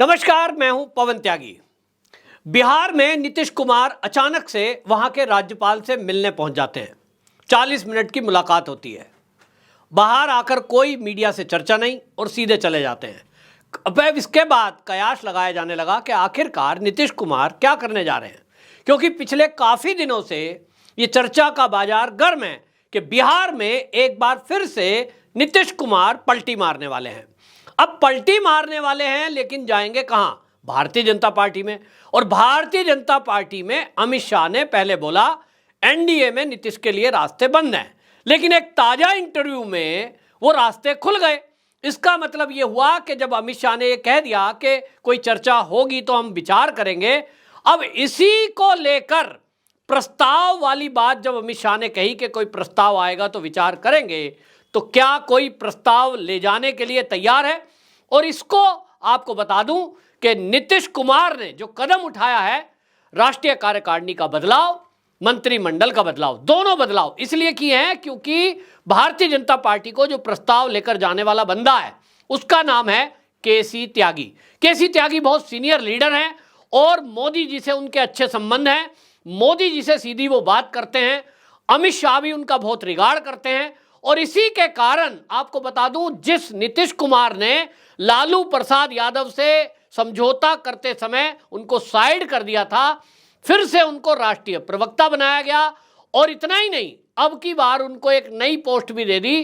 नमस्कार, मैं हूं पवन त्यागी। बिहार में नीतीश कुमार अचानक से वहां के राज्यपाल से मिलने पहुंच जाते हैं। 40 मिनट की मुलाकात होती है। बाहर आकर कोई मीडिया से चर्चा नहीं और सीधे चले जाते हैं। अब इसके बाद कयास लगाया जाने लगा कि आखिरकार नीतीश कुमार क्या करने जा रहे हैं, क्योंकि पिछले काफ़ी दिनों से ये चर्चा का बाजार गर्म है कि बिहार में एक बार फिर से नीतीश कुमार पलटी मारने वाले हैं। अब पलटी मारने वाले हैं, लेकिन जाएंगे कहां? भारतीय जनता पार्टी में। और भारतीय जनता पार्टी में अमित शाह ने पहले बोला एनडीए में नीतीश के लिए रास्ते बंद हैं, लेकिन एक ताजा इंटरव्यू में वो रास्ते खुल गए। इसका मतलब ये हुआ कि जब अमित शाह ने ये कह दिया कि कोई चर्चा होगी तो हम विचार करेंगे, अब इसी को लेकर प्रस्ताव वाली बात जब अमित शाह ने कही कि कोई प्रस्ताव आएगा तो विचार करेंगे, तो क्या कोई प्रस्ताव ले जाने के लिए तैयार है? और इसको आपको बता दूं कि नीतीश कुमार ने जो कदम उठाया है, राष्ट्रीय कार्यकारिणी का बदलाव, मंत्रिमंडल का बदलाव, दोनों बदलाव इसलिए किए हैं क्योंकि भारतीय जनता पार्टी को जो प्रस्ताव लेकर जाने वाला बंदा है उसका नाम है केसी त्यागी। केसी त्यागी बहुत सीनियर लीडर हैं और मोदी जी से उनके अच्छे संबंध हैं। मोदी जी से सीधी वो बात करते हैं। अमित शाह भी उनका बहुत रिगार्ड करते हैं। और इसी के कारण आपको बता दूं, जिस नीतीश कुमार ने लालू प्रसाद यादव से समझौता करते समय उनको साइड कर दिया था, फिर से उनको राष्ट्रीय प्रवक्ता बनाया गया। और इतना ही नहीं, अब की बार उनको एक नई पोस्ट भी दे दी,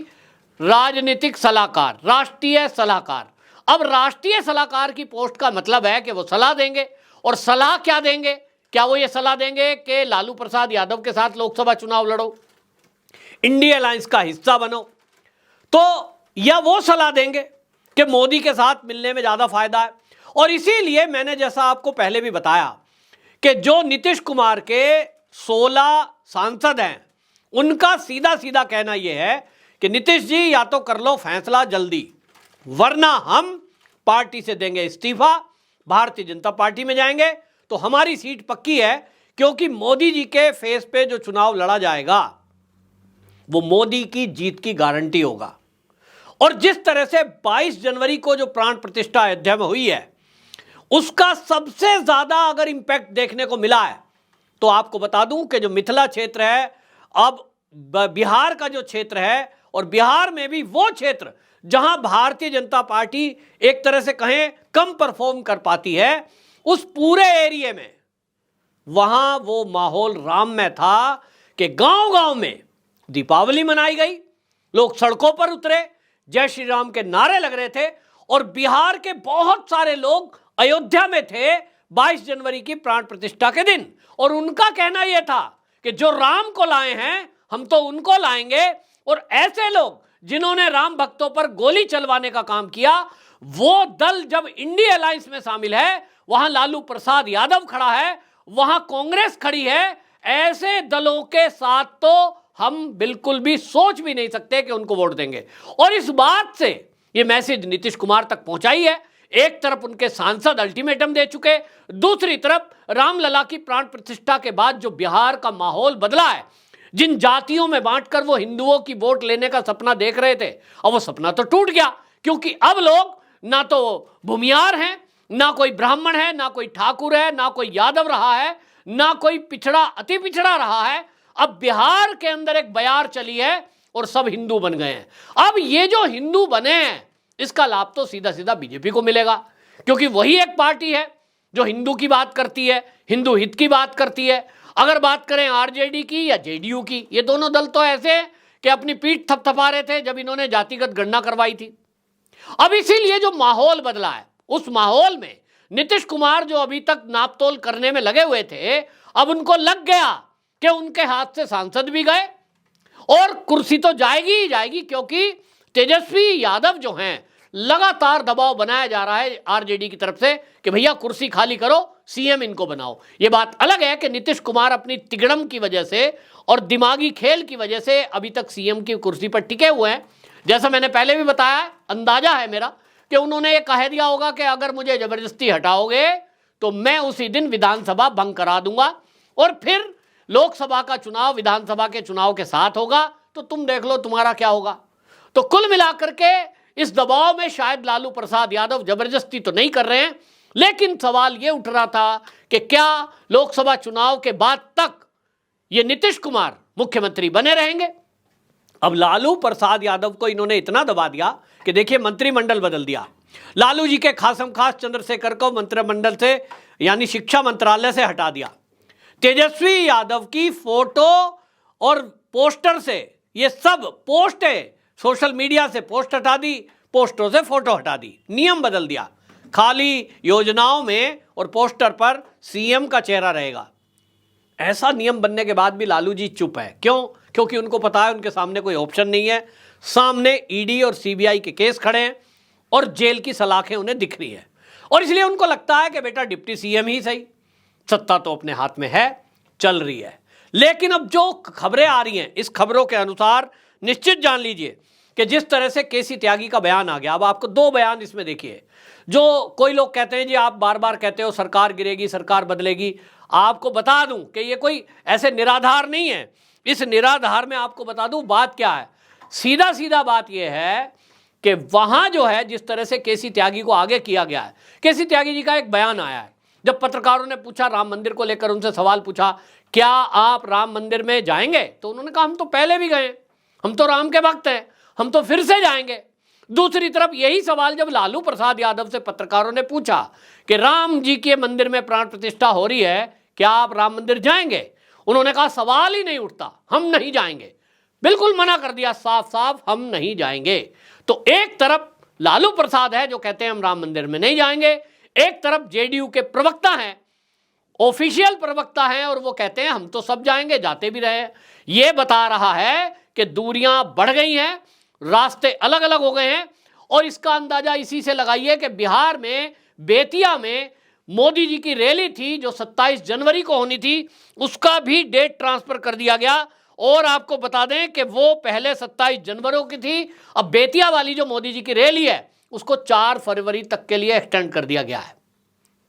राजनीतिक सलाहकार, राष्ट्रीय सलाहकार। अब राष्ट्रीय सलाहकार की पोस्ट का मतलब है कि वो सलाह देंगे। और सलाह क्या देंगे? क्या वो ये सलाह देंगे कि लालू प्रसाद यादव के साथ लोकसभा चुनाव लड़ो, इंडिया अलायंस का हिस्सा बनो, तो या वो सलाह देंगे कि मोदी के साथ मिलने में ज़्यादा फायदा है? और इसीलिए मैंने जैसा आपको पहले भी बताया कि जो नीतीश कुमार के 16 सांसद हैं, उनका सीधा सीधा कहना यह है कि नीतीश जी या तो कर लो फैसला जल्दी, वरना हम पार्टी से देंगे इस्तीफा, भारतीय जनता पार्टी में जाएंगे तो हमारी सीट पक्की है, क्योंकि मोदी जी के फेस पे जो चुनाव लड़ा जाएगा वो मोदी की जीत की गारंटी होगा। और जिस तरह से 22 जनवरी को जो प्राण प्रतिष्ठा अयोध्या में हुई है, उसका सबसे ज्यादा अगर इंपैक्ट देखने को मिला है तो आपको बता दूं कि जो मिथिला क्षेत्र है, अब बिहार का जो क्षेत्र है, और बिहार में भी वो क्षेत्र जहां भारतीय जनता पार्टी एक तरह से कहें कम परफॉर्म कर पाती है, उस पूरे एरिया में वहां वो माहौल राममय था कि गांव-गांव में दीपावली मनाई गई, लोग सड़कों पर उतरे, जय श्री राम के नारे लग रहे थे। और बिहार के बहुत सारे लोग अयोध्या में थे 22 जनवरी की प्राण प्रतिष्ठा के दिन, और उनका कहना यह था कि जो राम को लाए हैं हम तो उनको लाएंगे। और ऐसे लोग जिन्होंने राम भक्तों पर गोली चलवाने का काम किया, वो दल जब इंडिया अलायंस में शामिल है, वहां लालू प्रसाद यादव खड़ा है, वहां कांग्रेस खड़ी है, ऐसे दलों के साथ तो हम बिल्कुल भी सोच भी नहीं सकते कि उनको वोट देंगे। और इस बात से ये मैसेज नीतीश कुमार तक पहुंचाई है। एक तरफ उनके सांसद अल्टीमेटम दे चुके, दूसरी तरफ रामलला की प्राण प्रतिष्ठा के बाद जो बिहार का माहौल बदला है, जिन जातियों में बांटकर वो हिंदुओं की वोट लेने का सपना देख रहे थे, अब वो सपना तो टूट गया, क्योंकि अब लोग ना तो भूमियार हैं, ना कोई ब्राह्मण है, ना कोई ठाकुर है, ना कोई यादव रहा है, ना कोई पिछड़ा अति पिछड़ा रहा है। अब बिहार के अंदर एक बयार चली है और सब हिंदू बन गए हैं। अब ये जो हिंदू बने हैं, इसका लाभ तो सीधा सीधा बीजेपी को मिलेगा, क्योंकि वही एक पार्टी है जो हिंदू की बात करती है, हिंदू हित की बात करती है। अगर बात करें आरजेडी की या जेडीयू की, ये दोनों दल तो ऐसे हैं कि अपनी पीठ थपथपा रहे थे जब इन्होंने जातिगत गणना करवाई थी। अब इसीलिए जो माहौल बदला है, उस माहौल में नीतीश कुमार जो अभी तक नापतोल करने में लगे हुए थे, अब उनको लग गया कि उनके हाथ से सांसद भी गए और कुर्सी तो जाएगी ही जाएगी, क्योंकि तेजस्वी यादव जो हैं, लगातार दबाव बनाया जा रहा है आरजेडी की तरफ से कि भैया कुर्सी खाली करो, सीएम इनको बनाओ। ये बात अलग है कि नीतीश कुमार अपनी तिगड़म की वजह से और दिमागी खेल की वजह से अभी तक सीएम की कुर्सी पर टिके हुए हैं। जैसा मैंने पहले भी बताया, अंदाजा है मेरा कि उन्होंने ये कह दिया होगा कि अगर मुझे जबरदस्ती हटाओगे तो मैं उसी दिन विधानसभा भंग करा दूंगा, और फिर लोकसभा का चुनाव विधानसभा के चुनाव के साथ होगा, तो तुम देख लो तुम्हारा क्या होगा। तो कुल मिलाकर के इस दबाव में शायद लालू प्रसाद यादव जबरदस्ती तो नहीं कर रहे हैं, लेकिन सवाल यह उठ रहा था कि क्या लोकसभा चुनाव के बाद तक ये नीतीश कुमार मुख्यमंत्री बने रहेंगे। अब लालू प्रसाद यादव को इन्होंने इतना दबा दिया कि देखिए मंत्रिमंडल बदल दिया। लालू जी के खासम खास चंद्रशेखर को मंत्रिमंडल से यानी शिक्षा मंत्रालय से हटा दिया। तेजस्वी यादव की फोटो और पोस्टर से, ये सब पोस्ट है, सोशल मीडिया से पोस्ट हटा दी, पोस्टरों से फोटो हटा दी, नियम बदल दिया। खाली योजनाओं में और पोस्टर पर सीएम का चेहरा रहेगा। ऐसा नियम बनने के बाद भी लालू जी चुप है। क्यों? क्योंकि उनको पता है उनके सामने कोई ऑप्शन नहीं है। सामने ईडी और सीबीआई के केस खड़े हैं और जेल की सलाखें उन्हें दिख रही है, और इसलिए उनको लगता है कि बेटा डिप्टी सीएम ही सही, सत्ता तो अपने हाथ में है, चल रही है। लेकिन अब जो खबरें आ रही हैं, इस खबरों के अनुसार निश्चित जान लीजिए कि जिस तरह से केसी त्यागी का बयान आ गया, अब आपको दो बयान इसमें देखिए। जो कोई लोग कहते हैं जी आप बार बार कहते हो सरकार गिरेगी, सरकार बदलेगी, आपको बता दूं कि ये कोई ऐसे निराधार नहीं है। इस निराधार में आपको बता दूं बात क्या है। सीधा सीधा बात यह है कि वहां जो है जिस तरह से केसी त्यागी को आगे किया गया है, केसी त्यागी जी का एक बयान आया है। जब पत्रकारों ने पूछा, राम मंदिर को लेकर उनसे सवाल पूछा, क्या आप राम मंदिर में जाएंगे, तो उन्होंने कहा हम तो पहले भी गए, हम तो राम के भक्त हैं, हम तो फिर से जाएंगे। दूसरी तरफ यही सवाल जब लालू प्रसाद यादव से पत्रकारों ने पूछा कि राम जी के मंदिर में प्राण प्रतिष्ठा हो रही है, क्या आप राम मंदिर जाएंगे, उन्होंने कहा सवाल ही नहीं उठता, हम नहीं जाएंगे। बिल्कुल मना कर दिया, साफ साफ हम नहीं जाएंगे। तो एक तरफ लालू प्रसाद है जो कहते हैं हम राम मंदिर में नहीं जाएंगे, एक तरफ जेडीयू के प्रवक्ता हैं, ऑफिशियल प्रवक्ता हैं, और वो कहते हैं हम तो सब जाएंगे, जाते भी रहे हैं। ये बता रहा है कि दूरियां बढ़ गई हैं, रास्ते अलग अलग हो गए हैं। और इसका अंदाजा इसी से लगाइए कि बिहार में बेतिया में मोदी जी की रैली थी जो 27 जनवरी को होनी थी, उसका भी डेट ट्रांसफर कर दिया गया। और आपको बता दें कि वो पहले 27 जनवरी की थी, अब बेतिया वाली जो मोदी जी की रैली है उसको 4 फरवरी तक के लिए एक्सटेंड कर दिया गया है।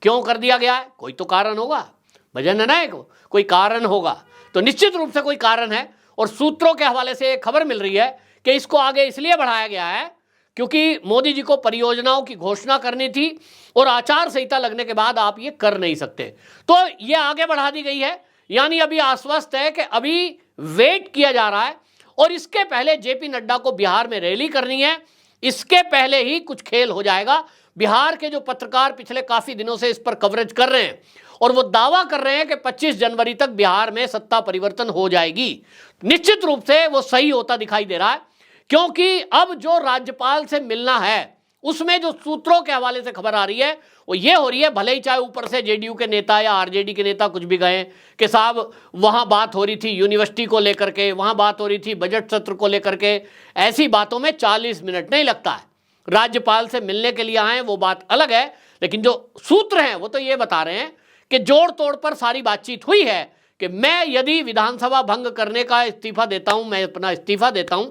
क्यों कर दिया गया है? कोई तो कारण होगा, वजह है ना, कोई कारण होगा, तो निश्चित रूप से कोई कारण है। और सूत्रों के हवाले से एक खबर मिल रही है कि इसको आगे इसलिए बढ़ाया गया है क्योंकि मोदी जी को परियोजनाओं की घोषणा करनी थी और आचार संहिता लगने के बाद आप ये कर नहीं सकते, तो ये आगे बढ़ा दी गई है। यानी अभी आश्वस्त है कि अभी वेट किया जा रहा है, और इसके पहले जेपी नड्डा को बिहार में रैली करनी है, इसके पहले ही कुछ खेल हो जाएगा। बिहार के जो पत्रकार पिछले काफी दिनों से इस पर कवरेज कर रहे हैं और वो दावा कर रहे हैं कि 25 जनवरी तक बिहार में सत्ता परिवर्तन हो जाएगी, निश्चित रूप से वो सही होता दिखाई दे रहा है। क्योंकि अब जो राज्यपाल से मिलना है उसमें जो सूत्रों के हवाले से खबर आ रही है वो ये हो रही है, भले ही चाहे ऊपर से जेडीयू के नेता या आरजेडी के नेता कुछ भी गए कि साहब वहां बात हो रही थी यूनिवर्सिटी को लेकर के, वहां बात हो रही थी बजट सत्र को लेकर के, ऐसी बातों में 40 मिनट नहीं लगता है। राज्यपाल से मिलने के लिए आए वो बात अलग है, लेकिन जो सूत्र हैं वो तो ये बता रहे हैं कि जोड़ तोड़ पर सारी बातचीत हुई है कि मैं यदि विधानसभा भंग करने का इस्तीफा देता हूं, मैं अपना इस्तीफा देता हूं,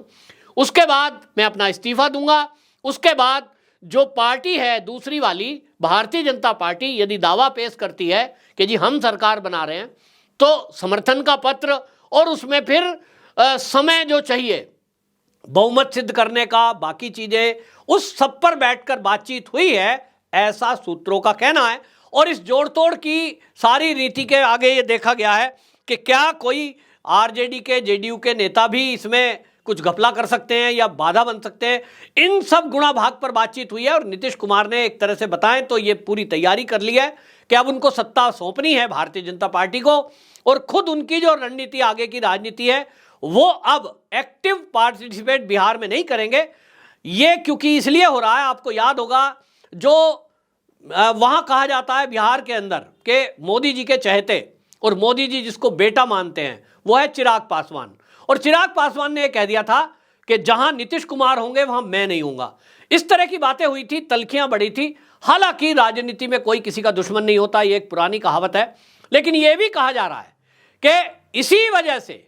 उसके बाद मैं अपना इस्तीफा दूंगा, उसके बाद जो पार्टी है दूसरी वाली भारतीय जनता पार्टी यदि दावा पेश करती है कि जी हम सरकार बना रहे हैं, तो समर्थन का पत्र और उसमें फिर समय जो चाहिए बहुमत सिद्ध करने का, बाकी चीजें, उस सब पर बैठकर बातचीत हुई है, ऐसा सूत्रों का कहना है। और इस जोड़ तोड़ की सारी रीति के आगे ये देखा गया है कि क्या कोई आरजेडी के, जेडीयू के नेता भी इसमें कुछ घपला कर सकते हैं या बाधा बन सकते हैं। इन सब गुणा भाग पर बातचीत हुई है और नीतीश कुमार ने एक तरह से बताएं तो ये पूरी तैयारी कर ली है कि अब उनको सत्ता सौंपनी है भारतीय जनता पार्टी को, और खुद उनकी जो रणनीति, आगे की राजनीति है, वो अब एक्टिव पार्टिसिपेट बिहार में नहीं करेंगे। ये क्योंकि इसलिए हो रहा है, आपको याद होगा जो वहां कहा जाता है बिहार के अंदर के मोदी जी के चहेते और मोदी जी जिसको बेटा मानते हैं वो है चिराग पासवान, और चिराग पासवान ने यह कह दिया था कि जहां नीतीश कुमार होंगे वहां मैं नहीं होऊंगा। इस तरह की बातें हुई थी, तल्खियां बढ़ी थी। हालांकि राजनीति में कोई किसी का दुश्मन नहीं होता, ये एक पुरानी कहावत है, लेकिन यह भी कहा जा रहा है कि इसी वजह से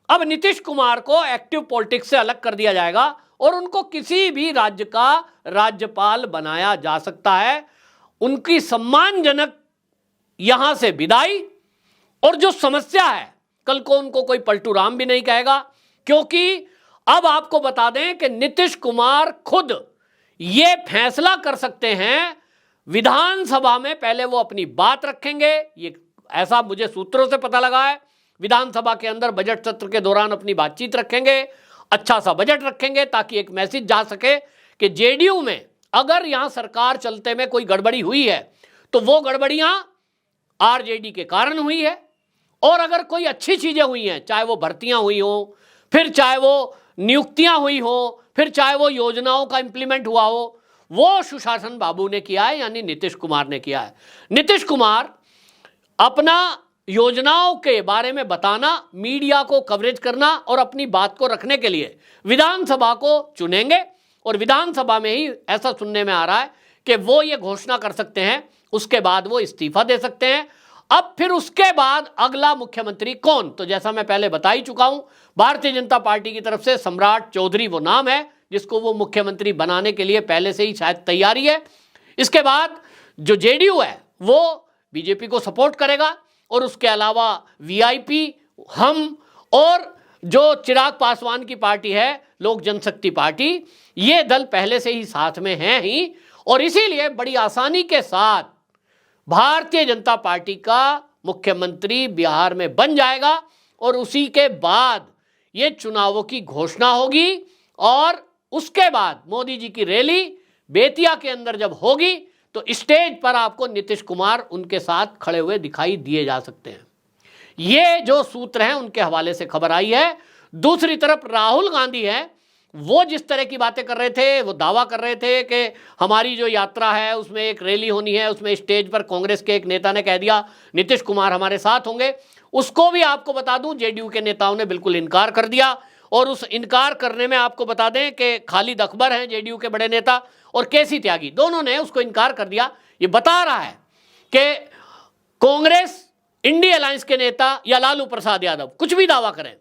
अब नीतीश कुमार को एक्टिव पॉलिटिक्स से अलग कर दिया जाएगा और उनको किसी भी राज्य का राज्यपाल बनाया जा सकता है। उनकी सम्मानजनक यहां से विदाई, और जो समस्या है कल को उनको कोई पलटू राम भी नहीं कहेगा, क्योंकि अब आपको बता दें कि नीतीश कुमार खुद ये फैसला कर सकते हैं विधानसभा में पहले वो अपनी बात रखेंगे, ये ऐसा मुझे सूत्रों से पता लगा है। विधानसभा के अंदर बजट सत्र के दौरान अपनी बातचीत रखेंगे, अच्छा सा बजट रखेंगे ताकि एक मैसेज जा सके कि जेडीयू में अगर यहां सरकार चलते में कोई गड़बड़ी हुई है तो वो गड़बड़ियां आरजेडी के कारण हुई है, और अगर कोई अच्छी चीजें हुई हैं, चाहे वो भर्तियां हुई हो, फिर चाहे वो नियुक्तियां हुई हो, फिर चाहे वो योजनाओं का इंप्लीमेंट हुआ हो, वो सुशासन बाबू ने किया है, यानी नीतीश कुमार ने किया है। नीतीश कुमार अपना योजनाओं के बारे में बताना, मीडिया को कवरेज करना और अपनी बात को रखने के लिए विधानसभा को चुनेंगे, और विधानसभा में ही ऐसा सुनने में आ रहा है कि वो ये घोषणा कर सकते हैं, उसके बाद वो इस्तीफा दे सकते हैं। अब फिर उसके बाद अगला मुख्यमंत्री कौन, तो जैसा मैं पहले बता ही चुका हूं, भारतीय जनता पार्टी की तरफ से सम्राट चौधरी वो नाम है जिसको वो मुख्यमंत्री बनाने के लिए पहले से ही शायद तैयारी है। इसके बाद जो जेडीयू है वो बीजेपी को सपोर्ट करेगा, और उसके अलावा वीआईपी, हम और जो चिराग पासवान की पार्टी है लोक जनशक्ति पार्टी, ये दल पहले से ही साथ में हैं ही, और इसीलिए बड़ी आसानी के साथ भारतीय जनता पार्टी का मुख्यमंत्री बिहार में बन जाएगा, और उसी के बाद ये चुनावों की घोषणा होगी, और उसके बाद मोदी जी की रैली बेतिया के अंदर जब होगी तो स्टेज पर आपको नीतीश कुमार उनके साथ खड़े हुए दिखाई दिए जा सकते हैं। ये जो सूत्र हैं उनके हवाले से खबर आई है। दूसरी तरफ राहुल गांधी है, वो जिस तरह की बातें कर रहे थे, वो दावा कर रहे थे कि हमारी जो यात्रा है उसमें एक रैली होनी है, उसमें स्टेज पर कांग्रेस के एक नेता ने कह दिया नीतीश कुमार हमारे साथ होंगे। उसको भी आपको बता दूं जेडीयू के नेताओं ने बिल्कुल इनकार कर दिया, और उस इनकार करने में आपको बता दें कि खालिद अकबर हैं जेडीयू के बड़े नेता, और केसी त्यागी, दोनों ने उसको इनकार कर दिया। ये बता रहा है कि कांग्रेस इंडिया अलायंस के नेता या लालू प्रसाद यादव कुछ भी दावा करें,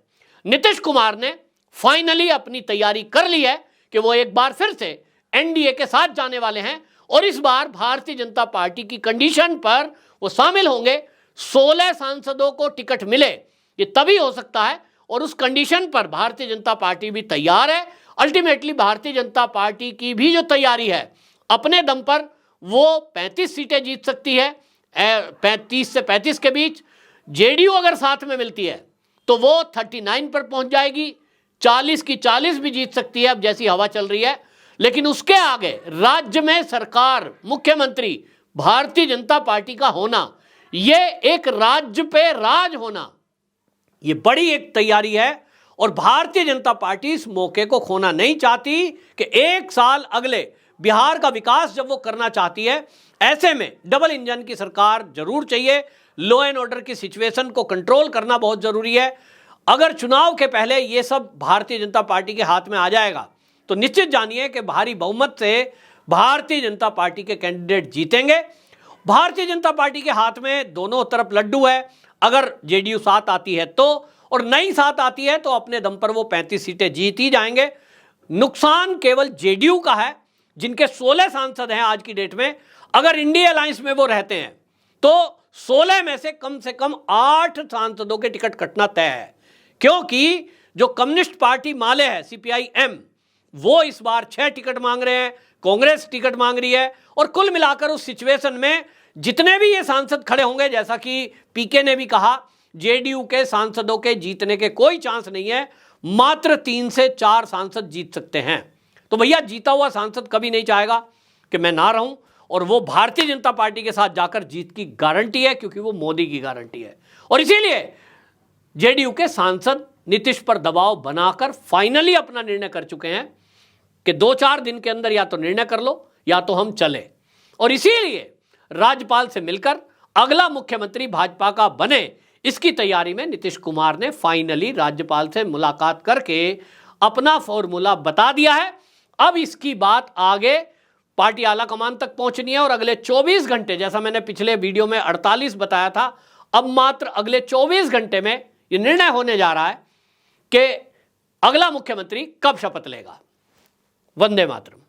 नीतीश कुमार ने फाइनली अपनी तैयारी कर ली है कि वो एक बार फिर से एनडीए के साथ जाने वाले हैं, और इस बार भारतीय जनता पार्टी की कंडीशन पर वो शामिल होंगे। 16 सांसदों को टिकट मिले ये तभी हो सकता है, और उस कंडीशन पर भारतीय जनता पार्टी भी तैयार है। अल्टीमेटली भारतीय जनता पार्टी की भी जो तैयारी है अपने दम पर, वो 35 सीटें जीत सकती है, 35 से 35 के बीच। जेडीयू अगर साथ में मिलती है तो वो 39 पर पहुंच जाएगी, 40 की 40 भी जीत सकती है अब जैसी हवा चल रही है। लेकिन उसके आगे राज्य में सरकार, मुख्यमंत्री भारतीय जनता पार्टी का होना, ये एक राज्य पे राज होना, ये बड़ी एक तैयारी है, और भारतीय जनता पार्टी इस मौके को खोना नहीं चाहती कि एक साल अगले बिहार का विकास जब वो करना चाहती है, ऐसे में डबल इंजन की सरकार जरूर चाहिए। लॉ एंड ऑर्डर की सिचुएशन को कंट्रोल करना बहुत जरूरी है। अगर चुनाव के पहले ये सब भारतीय जनता पार्टी के हाथ में आ जाएगा तो निश्चित जानिए कि भारी बहुमत से भारतीय जनता पार्टी के कैंडिडेट जीतेंगे। भारतीय जनता पार्टी के हाथ में दोनों तरफ लड्डू है, अगर जेडीयू साथ आती है तो, और नहीं साथ आती है तो अपने दम पर वो 35 सीटें जीत ही जाएंगे। नुकसान केवल जेडीयू का है जिनके 16 सांसद हैं आज की डेट में। अगर इंडिया अलायंस में वो रहते हैं तो 16 में से कम 8 सांसदों के टिकट कटना तय है, क्योंकि जो कम्युनिस्ट पार्टी माले है सीपीआई-एम, वो इस बार 6 टिकट मांग रहे हैं, कांग्रेस टिकट मांग रही है, और कुल मिलाकर उस सिचुएशन में जितने भी ये सांसद खड़े होंगे, जैसा कि पीके ने भी कहा, जेडीयू के सांसदों के जीतने के कोई चांस नहीं है, मात्र 3 से 4 सांसद जीत सकते हैं। तो भैया जीता हुआ सांसद कभी नहीं चाहेगा कि मैं ना रहूं, और वो भारतीय जनता पार्टी के साथ जाकर जीत की गारंटी है, क्योंकि वो मोदी की गारंटी है। और इसीलिए जेडीयू के सांसद नीतीश पर दबाव बनाकर फाइनली अपना निर्णय कर चुके हैं कि 2-4 दिन के अंदर या तो निर्णय कर लो या तो हम चले। और इसीलिए राज्यपाल से मिलकर अगला मुख्यमंत्री भाजपा का बने, इसकी तैयारी में नीतीश कुमार ने फाइनली राज्यपाल से मुलाकात करके अपना फॉर्मूला बता दिया है। अब इसकी बात आगे पार्टी आला कमान तक पहुंचनी है, और अगले 24 घंटे, जैसा मैंने पिछले वीडियो में 48 बताया था, अब मात्र अगले 24 घंटे में यह निर्णय होने जा रहा है कि अगला मुख्यमंत्री कब शपथ लेगा। वंदे मातरम।